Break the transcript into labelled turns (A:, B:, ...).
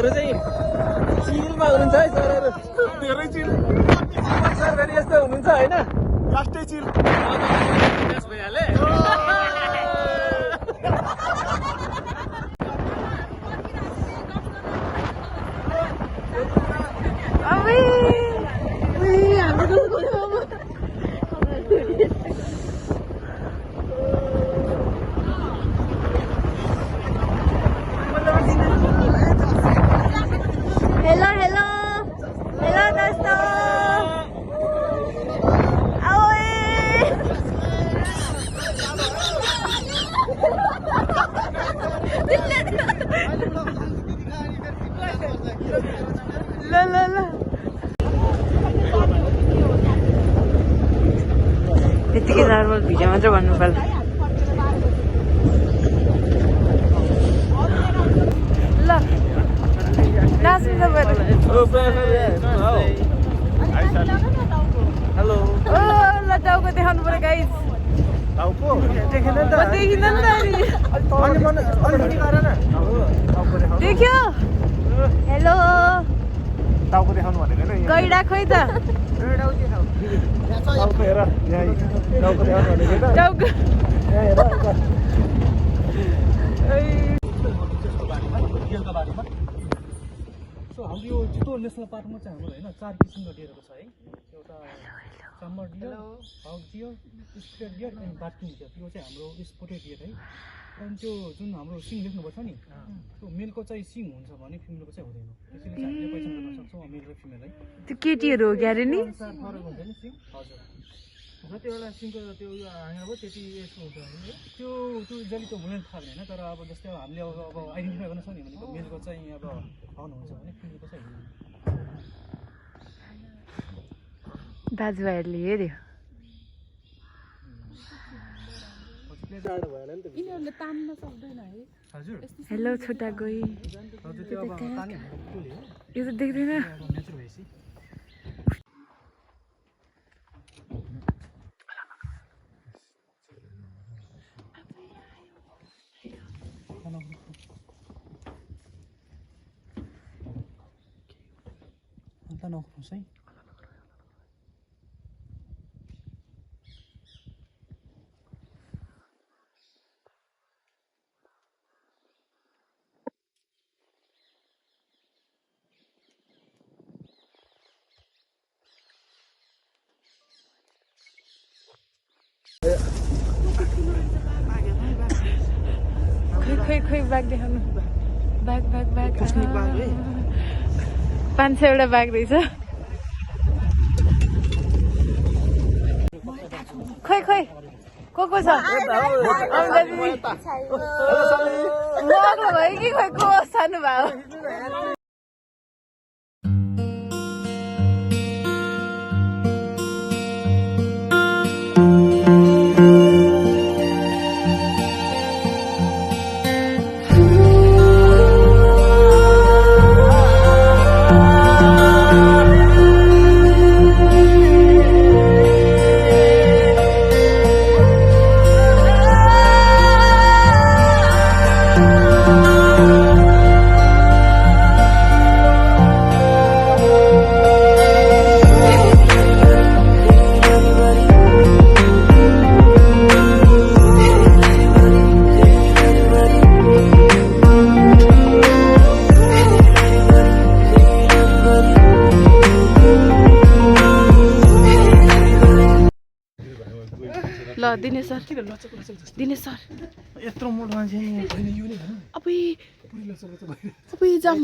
A: सरहरू चाहिँ चिलमा हुनुहुन्छ है सरहरू
B: धेरै चिल
A: सर फेरि यस्तो हुनुहुन्छ होइन
B: लास्टै चिल
A: भइहाले
C: त्यतिकै नर्मल भिडियो मात्र भन्नु पर्ला ल नाच्नु तपाईँहरू
A: हेलो
C: ओ ल टाउको देखाउनु पर्यो गाइस
A: टाउको
C: देखिँदैन नि देख्यो हेलो
B: टाउको देखाउनु भनेको नि
C: गैडा खोइ त
B: टाउको हेर यहाँ टाउको देखाउनु भनेको त
C: टाउको
B: यहाँ हेर
A: रियलका बारेमा सो हाम्रो यो चितवन नेसनल पार्कमा चाहिँ हाम्रो होइन 4 किसिमका डियरहरू छ है एउटा चामर deer house deer straight deer अनि बार्किङ डियर यो चाहिँ हाम्रो स्पोटेड डियर है अनि त्यो जुन हाम्रो सिङ देख्नुभएको छ नि त्यो मेलको चाहिँ सिङ हुन्छ भने फिमेलको चाहिँ हुँदैन त्यसैले चाहिँ हामीले पहिचान गर्न सक्छौँ मेल र फिमेल है
C: त्यो केटीहरू हो क्यारे नि
A: फरक हुन्छ नि सिङ हजुर जति बेला सिङको त्यो उयो हानेर भयो त्यति यस्तो हुन्छ भने त्यो जहिले त्यो हुँदैन थाहा होइन तर अब जस्तै अब हामीले अब आइडेन्टिफाई गर्न सक्ने भनेको मेलको चाहिँ अब हर्न हुन्छ भने फिमेलको चाहिँ हुँदैन
C: दाजुभाइहरूले हेऱ्यो
D: यिनीहरूले तान्न सक्दैन है
A: हजुर
C: हेलो छोटा गई
A: हजुर त्यो अब पानी हालेको
C: यो त देख्दैन
A: नेचर भएपछि अन्त नखोस् है
C: खोइ बाघ देखाउनु बाघ 500 बाघ रहेछ खोइ को छ भयो कि खोइ को सानो भयो ल दिनेश सर
A: यत्रो मोटो मान्छे
C: अब जाम